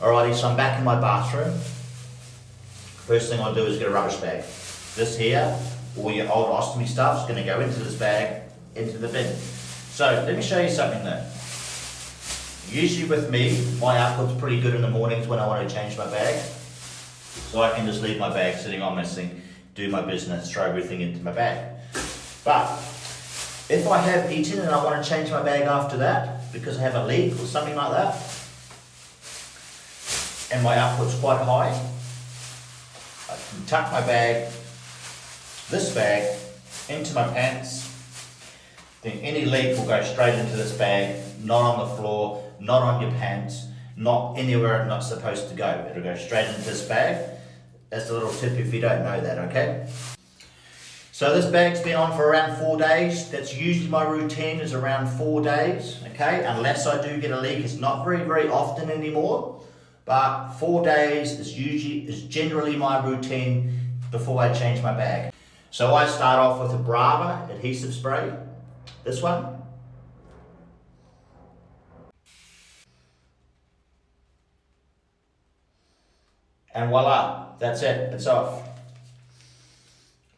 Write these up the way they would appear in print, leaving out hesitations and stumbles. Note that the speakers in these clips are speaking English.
Alrighty, so I'm back in my bathroom. First thing I'll do is get a rubbish bag. This here, all your old ostomy stuff is going to go into this bag, into the bin. So let me show you something though. Usually with me, my output's pretty good in the mornings when I want to change my bag. So I can just leave my bag sitting on my sink, do my business, throw everything into my bag. But if I have eaten and I want to change my bag after that, because I have a leak or something like that, and my output's quite high, I can tuck my bag, this bag, into my pants, then any leak will go straight into this bag, not on the floor, not on your pants, not anywhere it's not supposed to go. It'll go straight into this bag. That's a little tip if you don't know that, okay? So this bag's been on for around 4 days. That's usually my routine, is around 4 days, okay? Unless I do get a leak, it's not very often anymore. But 4 days is generally my routine before I change my bag. So I start off with a Brava adhesive spray, this one. And voila, that's it, it's off.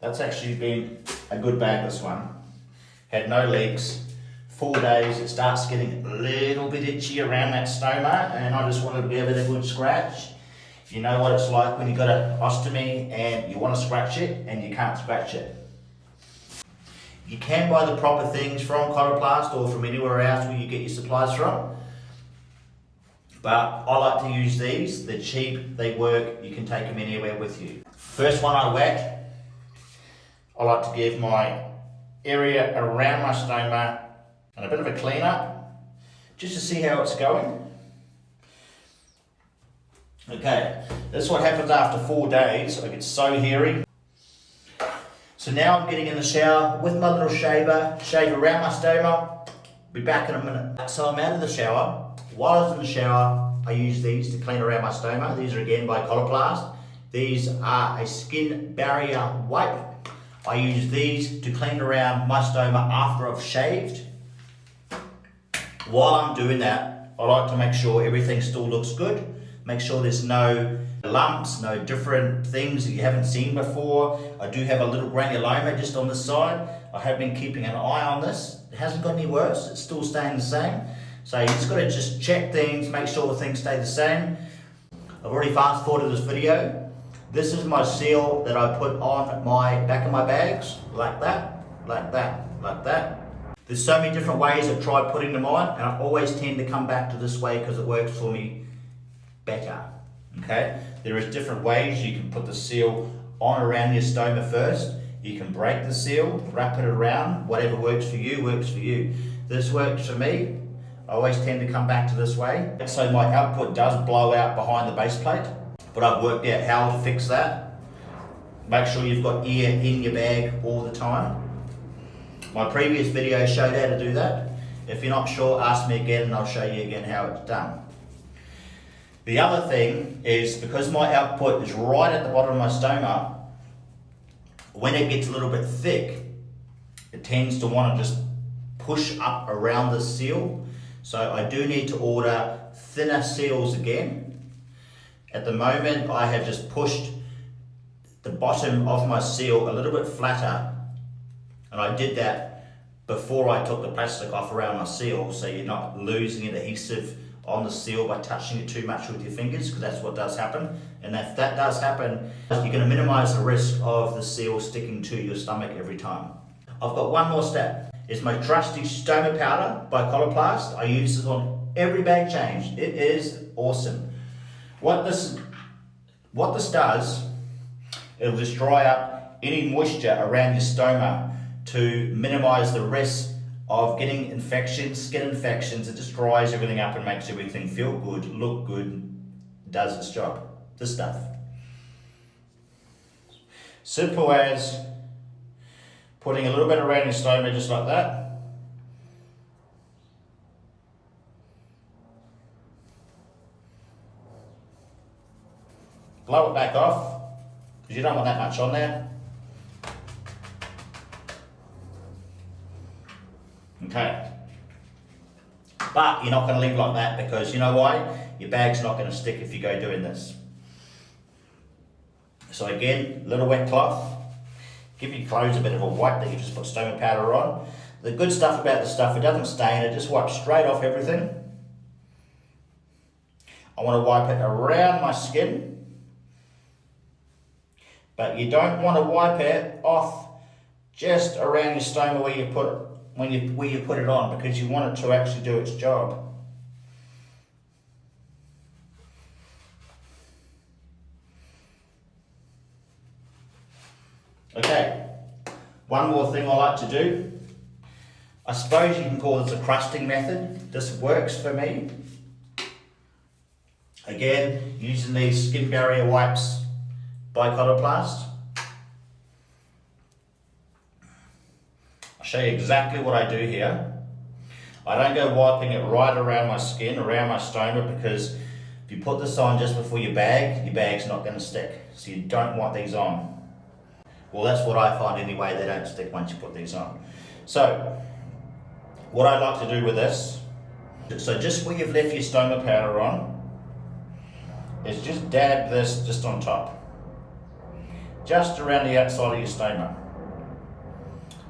That's actually been a good bag, this one. Had no leaks. 4 days, it starts getting a little bit itchy around that stoma, and I just wanted to give it a good scratch. You know what it's like when you've got an ostomy and you want to scratch it and you can't scratch it. You can buy the proper things from Coloplast or from anywhere else where you get your supplies from. But I like to use these. They're cheap, they work, you can take them anywhere with you. First one I whack, I like to give my area around my stoma and a bit of a clean up, just to see how it's going. Okay, this is what happens after 4 days. I get so hairy. So now I'm getting in the shower with my little shaver, shave around my stoma. Be back in a minute. So I'm out of the shower. While I was in the shower, I use these to clean around my stoma. These are again by Coloplast. These are a skin barrier wipe. I use these to clean around my stoma after I've shaved. While I'm doing that, I like to make sure everything still looks good. Make sure there's no lumps, no different things that you haven't seen before. I do have a little granuloma just on this side. I have been keeping an eye on this. It hasn't got any worse, it's still staying the same. So you just got to just check things, make sure things stay the same. I've already fast forwarded this video. This is my seal that I put on my back of my bags, like that, like that, like that. There's so many different ways I've tried putting them on, and I always tend to come back to this way because it works for me better, okay? There is different ways you can put the seal on around your stoma first. You can break the seal, wrap it around, whatever works for you, works for you. This works for me. I always tend to come back to this way. So my output does blow out behind the base plate, but I've worked out how to fix that. Make sure you've got air in your bag all the time. My previous video showed how to do that. If you're not sure, ask me again and I'll show you again how it's done. The other thing is, because my output is right at the bottom of my stoma, when it gets a little bit thick, it tends to want to just push up around the seal. So I do need to order thinner seals again. At the moment, I have just pushed the bottom of my seal a little bit flatter, and I did that before I took the plastic off around my seal, so you're not losing adhesive on the seal by touching it too much with your fingers, because that's what does happen. And if that does happen, you're going to minimize the risk of the seal sticking to your stomach every time. I've got one more step. It's my trusty stoma powder by Coloplast. I use this on every bag change. It is awesome. What this does, it'll just dry up any moisture around your stoma to minimize the risk of getting infections, skin infections. It just dries everything up and makes everything feel good, look good, does its job. This stuff. Simple as putting a little bit around your stoma just like that. Blow it back off, because you don't want that much on there. Okay. But you're not going to leave like that because you know why? Your bag's not going to stick if you go doing this. So again, little wet cloth. Give your clothes a bit of a wipe that you just put stoma powder on. The good stuff about the stuff, it doesn't stain, it just wipes straight off everything. I want to wipe it around my skin. But you don't want to wipe it off just around your stoma where you put it, where you put it on, because you want it to actually do its job. Okay, one more thing I like to do. I suppose you can call this a crusting method. This works for me. Again, using these skin barrier wipes by Coloplast. I'll show you exactly what I do here. I don't go wiping it right around my skin, around my stoma, because if you put this on just before your bag's not going to stick. So you don't want these on. Well, that's what I find anyway, they don't stick once you put these on. So, what I like to do with this, so just where you've left your stoma powder on, is just dab this just on top. Just around the outside of your stoma.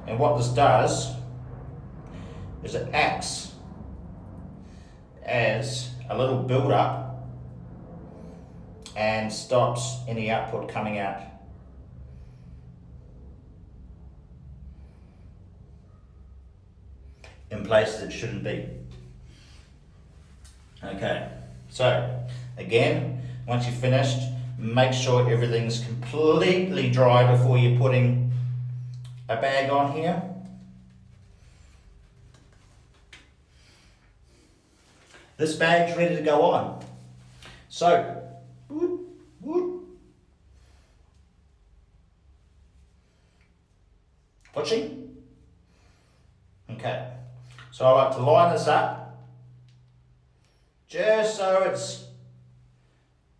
And what this does, is it acts as a little build up and stops any output coming out. In places it shouldn't be. Okay, so again, once you've finished, make sure everything's completely dry before you're putting a bag on here. This bag's ready to go on. So, whoop, whoop. Watching? Okay. So I like to line this up, just so it's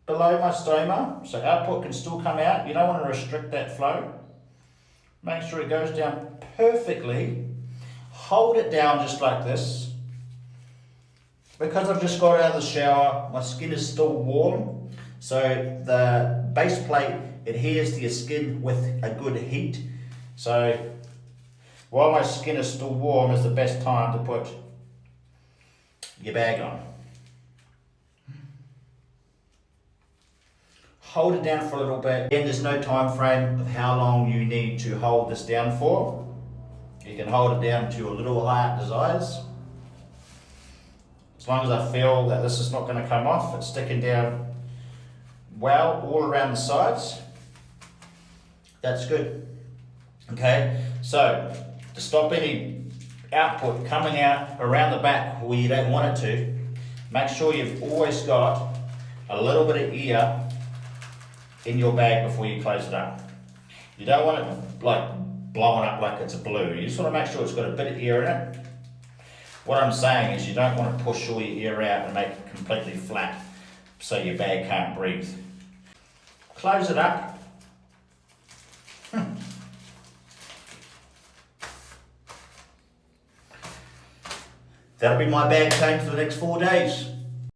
below my stoma, so output can still come out. You don't want to restrict that flow. Make sure it goes down perfectly. Hold it down just like this. Because I've just got out of the shower, my skin is still warm, so the base plate adheres to your skin with a good heat. So while my skin is still warm is the best time to put your bag on. Hold it down for a little bit. Again, there's no time frame of how long you need to hold this down for. You can hold it down to your little heart desires. As long as I feel that this is not going to come off, it's sticking down well all around the sides, that's good. Okay, so to stop any output coming out around the back where you don't want it to, make sure you've always got a little bit of air in your bag before you close it up. You don't want it like blowing up like it's a balloon. You just want to make sure it's got a bit of air in it. What I'm saying is you don't want to push all your air out and make it completely flat so your bag can't breathe. Close it up. That'll be my bag change for the next 4 days.